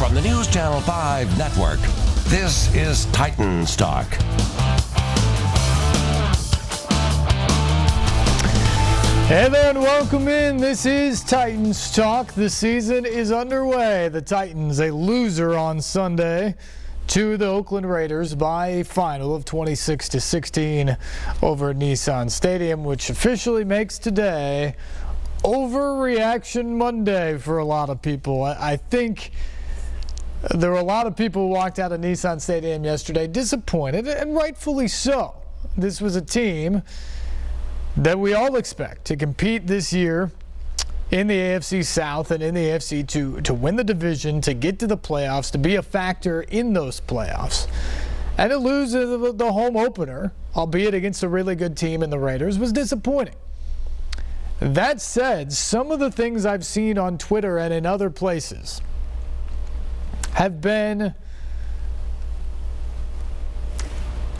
From the News Channel 5 network, this is Titans Talk. Hey there and welcome in. This is Titans Talk. The season is underway. The Titans, a loser on Sunday to the Oakland Raiders by a final of 26-16 over at Nissan Stadium, which officially makes today Overreaction Monday for a lot of people. I think there were a lot of people who walked out of Nissan Stadium yesterday disappointed, and rightfully so. This was a team that we all expect to compete this year in the AFC South and in the AFC to win the division, to get to the playoffs, to be a factor in those playoffs. And to lose the home opener, albeit against a really good team in the Raiders, was disappointing. That said, some of the things I've seen on Twitter and in other places have been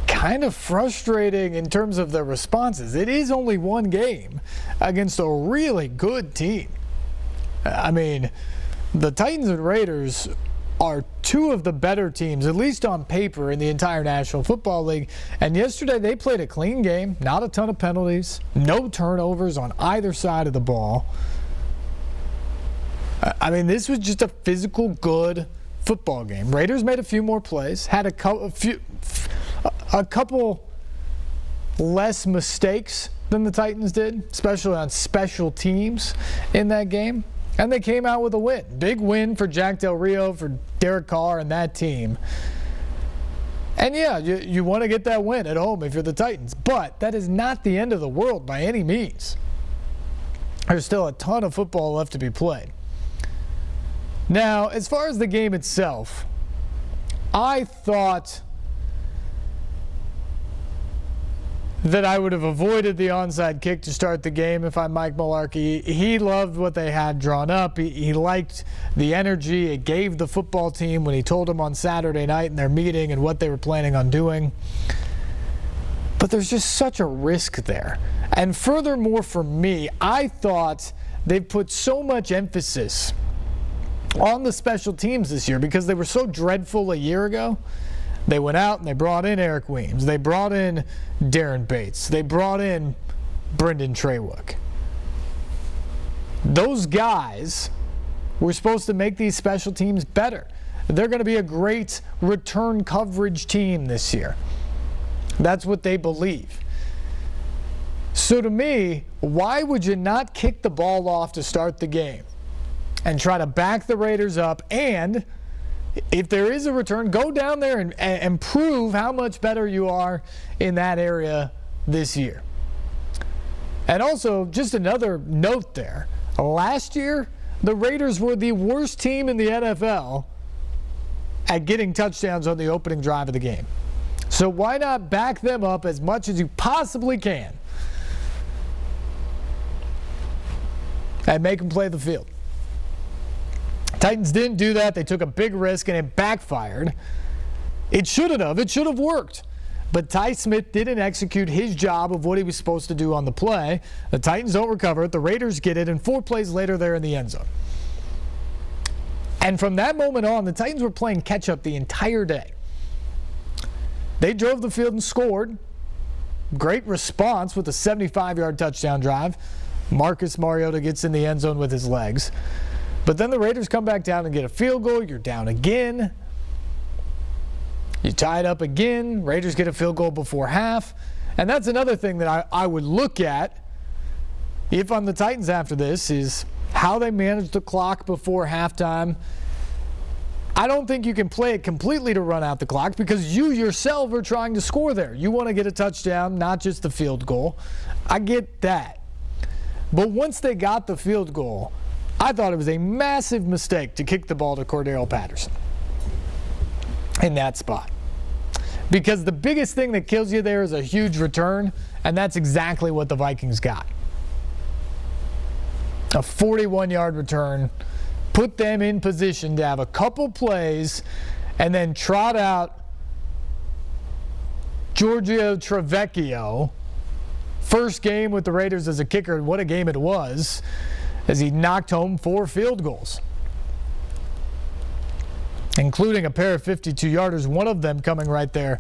kind of frustrating in terms of the responses. It is only one game against a really good team. I mean, the Titans and Raiders are two of the better teams, at least on paper, in the entire National Football League. And yesterday they played a clean game, not a ton of penalties, no turnovers on either side of the ball. I mean, this was just a physical, good football game. Raiders made a few more plays, had a couple less mistakes than the Titans did, especially on special teams in that game. And they came out with a win. Big win for Jack Del Rio, for Derek Carr and that team. And yeah, you want to get that win at home if you're the Titans. But that is not the end of the world by any means. There's still a ton of football left to be played. Now, as far as the game itself, I thought that I would have avoided the onside kick to start the game if I'm Mike Mularkey. He loved what they had drawn up. He liked the energy it gave the football team when he told them on Saturday night in their meeting and what they were planning on doing. But there's just such a risk there. And furthermore, for me, I thought they put so much emphasis on the special teams this year because they were so dreadful a year ago. They went out and they brought in Eric Weems. They brought in Darren Bates. They brought in Brendan Traywick. Those guys were supposed to make these special teams better. They're going to be a great return coverage team this year. That's what they believe. So to me, why would you not kick the ball off to start the game and try to back the Raiders up, and if there is a return, go down there and prove how much better you are in that area this year? And also, just another note there. Last year, the Raiders were the worst team in the NFL at getting touchdowns on the opening drive of the game. So why not back them up as much as you possibly can and make them play the field? Titans didn't do that. They took a big risk and it backfired. It should have. It should have worked. But Ty Smith didn't execute his job of what he was supposed to do on the play. The Titans don't recover it. The Raiders get it, and 4 plays later they're in the end zone. And from that moment on, the Titans were playing catch-up the entire day. They drove the field and scored. Great response with a 75-yard touchdown drive. Marcus Mariota gets in the end zone with his legs. But then the Raiders come back down and get a field goal. You're down again. You tie it up again. Raiders get a field goal before half. And that's another thing that I would look at if I'm the Titans after this, is how they manage the clock before halftime. I don't think you can play it completely to run out the clock because you yourself are trying to score there. You want to get a touchdown, not just the field goal. I get that. But once they got the field goal, I thought it was a massive mistake to kick the ball to Cordero Patterson in that spot. Because the biggest thing that kills you there is a huge return, and that's exactly what the Vikings got. A 41-yard return put them in position to have a couple plays and then trot out Giorgio Trevecchio. First game with the Raiders as a kicker, and what a game it was, as he knocked home 4 field goals. including a pair of 52-yarders, one of them coming right there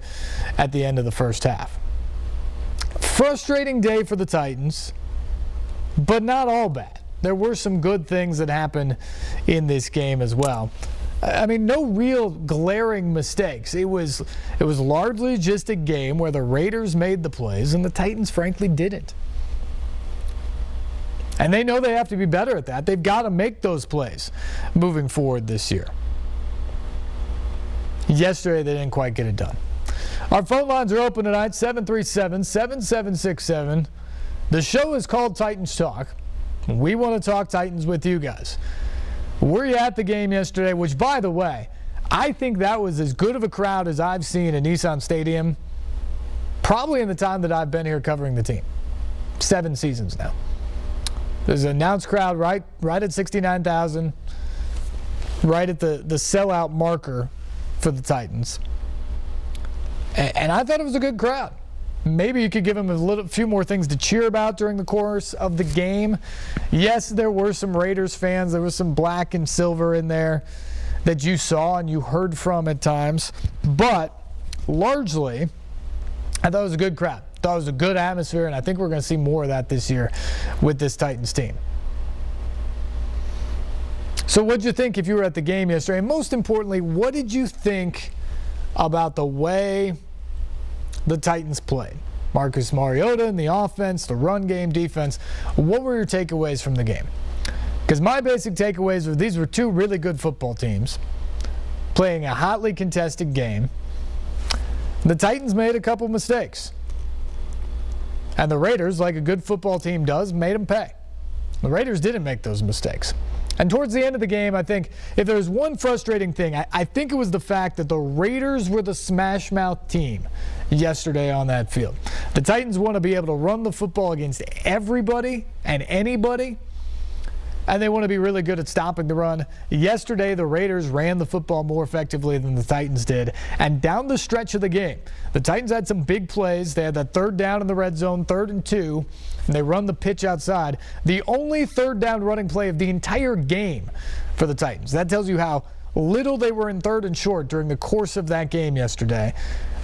at the end of the first half. Frustrating day for the Titans, but not all bad. There were some good things that happened in this game as well. I mean, no real glaring mistakes. It was largely just a game where the Raiders made the plays and the Titans frankly didn't. And they know they have to be better at that. They've got to make those plays moving forward this year. Yesterday, they didn't quite get it done. Our phone lines are open tonight, 737-7767. The show is called Titans Talk. We want to talk Titans with you guys. Were you at the game yesterday? Which, by the way, I think that was as good of a crowd as I've seen at Nissan Stadium probably in the time that I've been here covering the team. 7 seasons now. There's an announced crowd right at 69,000, right at the sellout marker for the Titans. And I thought it was a good crowd. Maybe you could give them a few more things to cheer about during the course of the game. Yes, there were some Raiders fans. There was some black and silver in there that you saw and you heard from at times. But largely, I thought it was a good crowd. I thought it was a good atmosphere, and I think we're going to see more of that this year with this Titans team. So what did you think if you were at the game yesterday? And most importantly, what did you think about the way the Titans played? Marcus Mariota in the offense, the run game, defense. What were your takeaways from the game? Because my basic takeaways were these were 2 really good football teams playing a hotly contested game. The Titans made a couple mistakes. And the Raiders, like a good football team does, made them pay. The Raiders didn't make those mistakes. And towards the end of the game, I think if there was one frustrating thing, I think it was the fact that the Raiders were the smash-mouth team yesterday on that field. The Titans want to be able to run the football against everybody and anybody, and they want to be really good at stopping the run. Yesterday, the Raiders ran the football more effectively than the Titans did. And down the stretch of the game, the Titans had some big plays. They had that 3rd down in the red zone, 3rd and 2, and they run the pitch outside. The only 3rd down running play of the entire game for the Titans. That tells you how little they were in 3rd and short during the course of that game yesterday.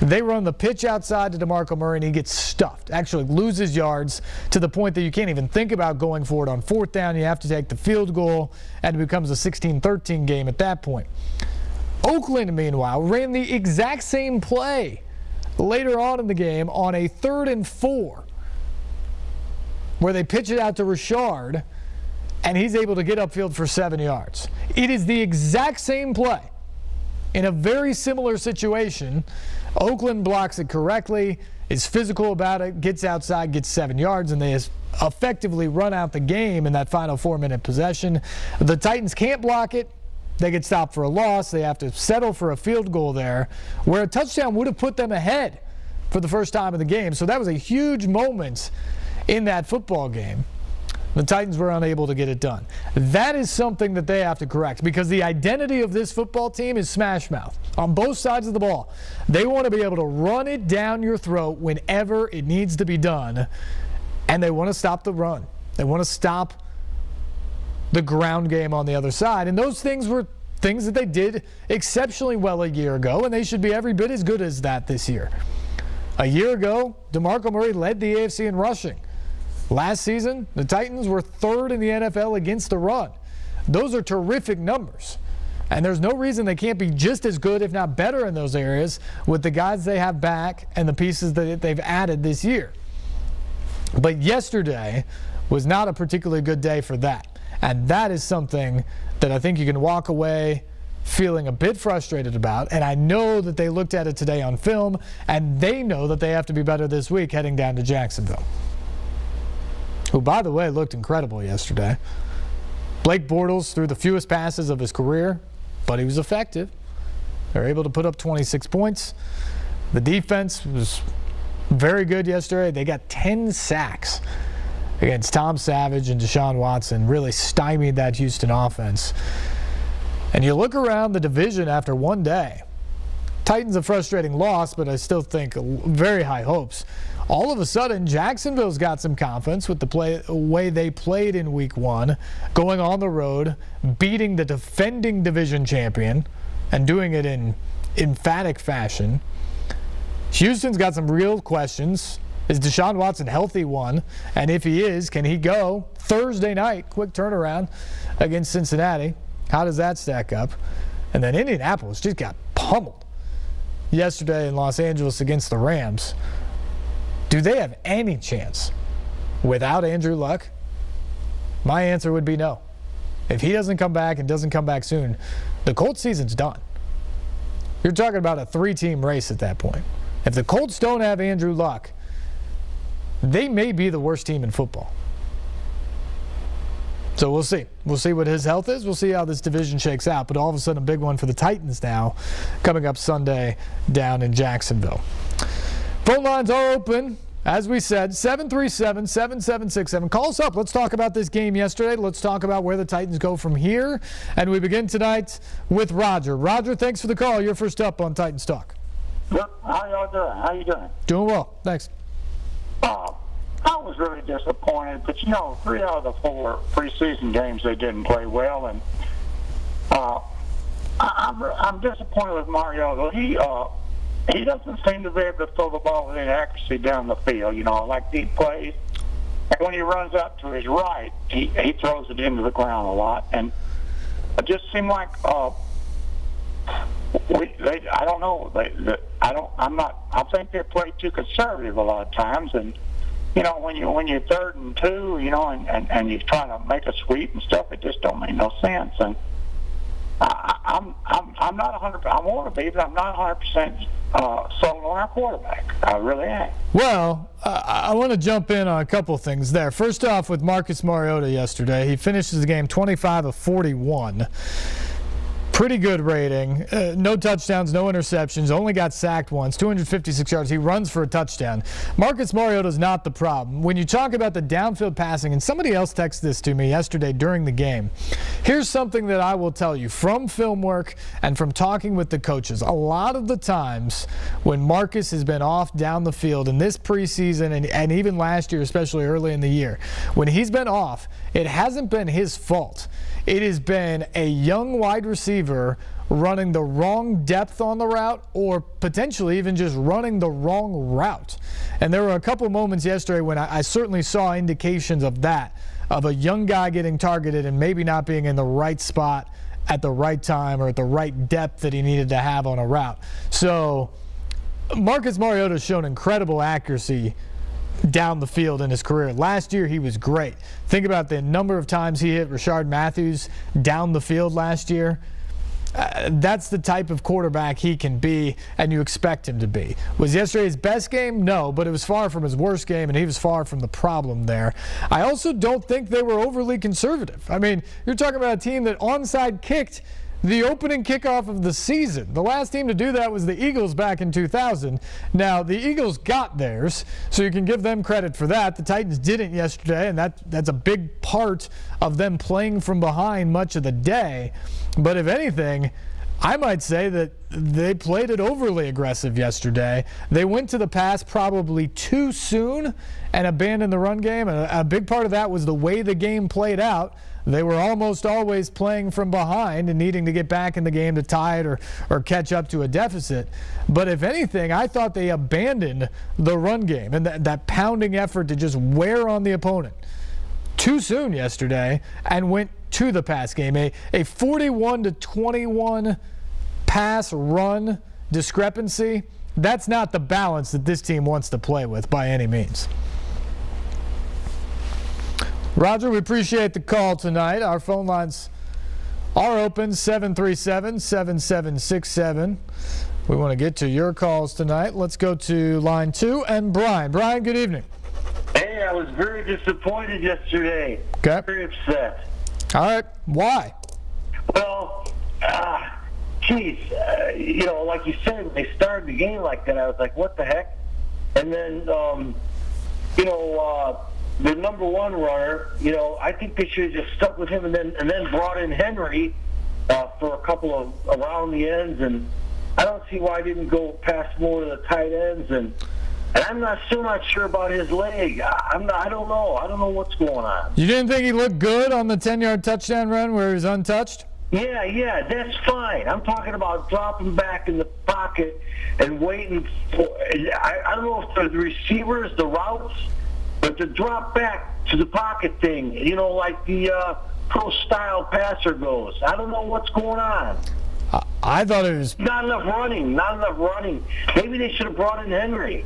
They run the pitch outside to DeMarco Murray, and he gets stuffed. Actually loses yards to the point that you can't even think about going for it on 4th down. You have to take the field goal, and it becomes a 16-13 game at that point. Oakland, meanwhile, ran the exact same play later on in the game on a 3rd and 4, where they pitch it out to Richard, and he's able to get upfield for 7 yards. It is the exact same play. In a very similar situation, Oakland blocks it correctly, is physical about it, gets outside, gets 7 yards, and they effectively run out the game in that final 4-minute possession. The Titans can't block it. They get stopped for a loss. They have to settle for a field goal there, where a touchdown would have put them ahead for the first time in the game. So that was a huge moment in that football game. The Titans were unable to get it done. That is something that they have to correct, because the identity of this football team is smash mouth on both sides of the ball. They want to be able to run it down your throat whenever it needs to be done, and they want to stop the run. They want to stop the ground game on the other side, and those things were things that they did exceptionally well a year ago, and they should be every bit as good as that this year. A year ago, DeMarco Murray led the AFC in rushing. Last season, the Titans were 3rd in the NFL against the run. Those are terrific numbers. And there's no reason they can't be just as good, if not better, in those areas with the guys they have back and the pieces that they've added this year. But yesterday was not a particularly good day for that. And that is something that I think you can walk away feeling a bit frustrated about. And I know that they looked at it today on film, and they know that they have to be better this week heading down to Jacksonville, who, by the way, looked incredible yesterday. Blake Bortles threw the fewest passes of his career, but he was effective. They were able to put up 26 points. The defense was very good yesterday. They got 10 sacks against Tom Savage and Deshaun Watson, really stymied that Houston offense. And you look around the division after one day. Titans a frustrating loss, but I still think very high hopes. All of a sudden, Jacksonville's got some confidence with the way they played in Week 1, going on the road, beating the defending division champion and doing it in emphatic fashion. Houston's got some real questions. Is Deshaun Watson healthy, one? And if he is, can he go Thursday night, quick turnaround, against Cincinnati? How does that stack up? And then Indianapolis just got pummeled yesterday in Los Angeles against the Rams. Do they have any chance without Andrew Luck? My answer would be no. If he doesn't come back and doesn't come back soon, the Colts season's done. You're talking about a 3-team race at that point. If the Colts don't have Andrew Luck, they may be the worst team in football. So we'll see. We'll see what his health is. We'll see how this division shakes out. But all of a sudden, a big one for the Titans now, coming up Sunday down in Jacksonville. Phone lines are open. As we said, 737-7767. Call us up. Let's talk about this game yesterday. Let's talk about where the Titans go from here. And we begin tonight with Roger. Roger, thanks for the call. You're first up on Titans Talk. How y'all doing? How you doing? Doing well. Thanks. I was really disappointed, but 3 out of the 4 preseason games they didn't play well, and I'm disappointed with Mariota. He doesn't seem to be able to throw the ball with any accuracy down the field. Like deep plays. And when he runs out to his right, he throws it into the ground a lot, and it just seemed like I don't know. I think they play too conservative a lot of times, and when you're 3rd and 2, and you're trying to make a sweep and stuff, it just don't make no sense. And I'm not 100%. I want to be, but I'm not 100% sold on our quarterback. I really am. Well, I want to jump in on a couple things there. First off, with Marcus Mariota yesterday, he finishes the game 25 of 41. Pretty good rating. No touchdowns, no interceptions. Only got sacked once. 256 yards. He runs for a touchdown. Marcus Mariota is not the problem. When you talk about the downfield passing, and somebody else texted this to me yesterday during the game, here's something that I will tell you from film work and from talking with the coaches. A lot of the times when Marcus has been off down the field in this preseason and even last year, especially early in the year, when he's been off, it hasn't been his fault. It has been a young wide receiver running the wrong depth on the route, or potentially even just running the wrong route. And there were a couple moments yesterday when I certainly saw indications of that, of a young guy getting targeted and maybe not being in the right spot at the right time or at the right depth that he needed to have on a route. So Marcus Mariota has shown incredible accuracy down the field in his career. Last year, he was great. Think about the number of times he hit Rashard Matthews down the field last year. That's the type of quarterback he can be, and you expect him to be. Was yesterday his best game? No, but it was far from his worst game, and he was far from the problem there. I also don't think they were overly conservative. I mean, you're talking about a team that onside kicked the opening kickoff of the season. The last team to do that was the Eagles back in 2000. Now, the Eagles got theirs, so you can give them credit for that. The Titans didn't yesterday, and that's a big part of them playing from behind much of the day. But if anything, I might say that they played it overly aggressive yesterday. They went to the pass probably too soon and abandoned the run game. And a big part of that was the way the game played out. They were almost always playing from behind and needing to get back in the game to tie it or catch up to a deficit. But if anything, I thought they abandoned the run game and that pounding effort to just wear on the opponent too soon yesterday and went to the pass game. A 41-21 pass-run discrepancy, that's not the balance that this team wants to play with by any means. Roger, we appreciate the call tonight. Our phone lines are open, 737-7767. We want to get to your calls tonight. Let's go to line 2 and Brian. Brian, good evening. Hey, I was very disappointed yesterday. Okay. Very upset. All right. Why? Well, like you said, when they started the game like that, I was like, what the heck? And then, the number 1 runner, I think they should have just stuck with him and then brought in Henry for a couple of around the ends. And I don't see why I didn't go past more of the tight ends. And I'm still not sure about his leg. I don't know. I don't know what's going on. You didn't think he looked good on the 10-yard touchdown run where he was untouched? Yeah, that's fine. I'm talking about dropping back in the pocket and waiting for. I don't know if the receivers, the routes, but to drop back to the pocket thing, like the pro-style passer goes. I don't know what's going on. I thought it was not enough running. Maybe they should have brought in Henry.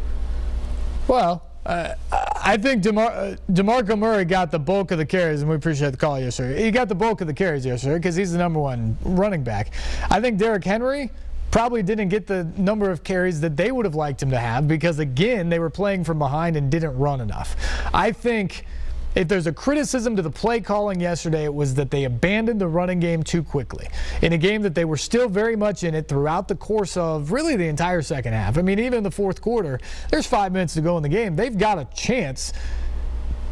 Well, I think DeMarco Murray got the bulk of the carries, and we appreciate the call yesterday. He got the bulk of the carries yesterday because he's the #1 running back. I think Derrick Henry probably didn't get the number of carries that they would have liked him to have because, again, they were playing from behind and didn't run enough. I think if there's a criticism to the play calling yesterday, it was that they abandoned the running game too quickly in a game that they were still very much in it throughout the course of really the entire second half. I mean, even in the fourth quarter, there's 5 minutes to go in the game. They've got a chance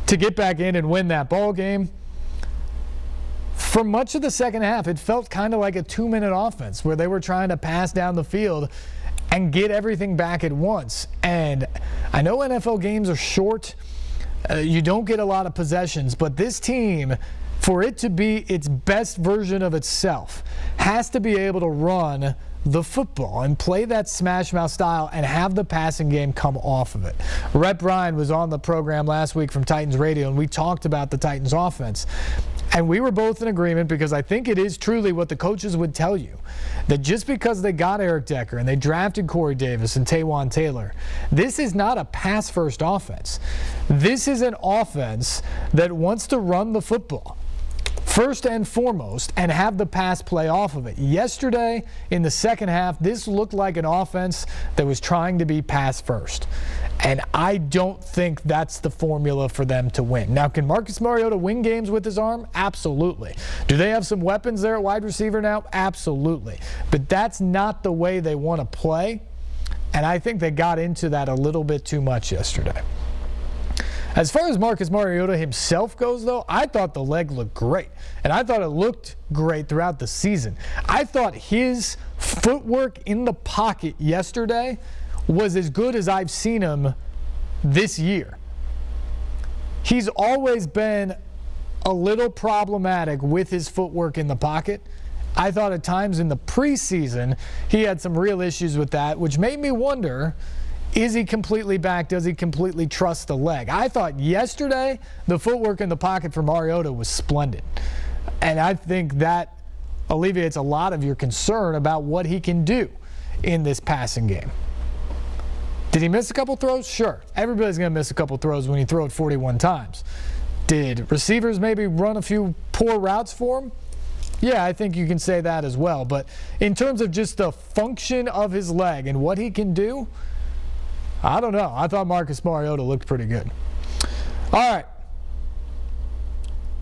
to get back in and win that ball game. For much of the second half, it felt kind of like a 2-minute offense where they were trying to pass down the field and get everything back at once. And I know NFL games are short. You don't get a lot of possessions, but this team, for it to be its best version of itself, has to be able to run the football and play that smash mouth style and have the passing game come off of it. Rhett Bryan was on the program last week from Titans Radio, and we talked about the Titans offense. And we were both in agreement because I think it is truly what the coaches would tell you, that just because they got Eric Decker and they drafted Corey Davis and Taywan Taylor, this is not a pass-first offense. This is an offense that wants to run the football first and foremost and have the pass play off of it. Yesterday, in the second half, this looked like an offense that was trying to be pass first. And I don't think that's the formula for them to win. Now, can Marcus Mariota win games with his arm? Absolutely. Do they have some weapons there at wide receiver now? Absolutely. But that's not the way they want to play. And I think they got into that a little bit too much yesterday. As far as Marcus Mariota himself goes, though, I thought the leg looked great. And I thought it looked great throughout the season. I thought his footwork in the pocket yesterday was as good as I've seen him this year. He's always been a little problematic with his footwork in the pocket. I thought at times in the preseason he had some real issues with that, which made me wonder, is he completely back? Does he completely trust the leg? I thought yesterday the footwork in the pocket for Mariota was splendid. And I think that alleviates a lot of your concern about what he can do in this passing game. Did he miss a couple throws? Sure. Everybody's going to miss a couple throws when you throw it 41 times. Did receivers maybe run a few poor routes for him? Yeah, I think you can say that as well. But in terms of just the function of his leg and what he can do, I don't know. I thought Marcus Mariota looked pretty good. All right.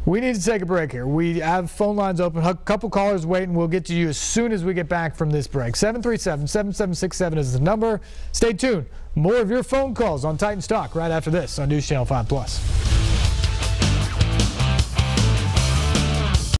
We need to take a break here. We have phone lines open. A couple callers waiting. We'll get to you as soon as we get back from this break. 737-7767 is the number. Stay tuned. More of your phone calls on Titans Talk right after this on News Channel 5+.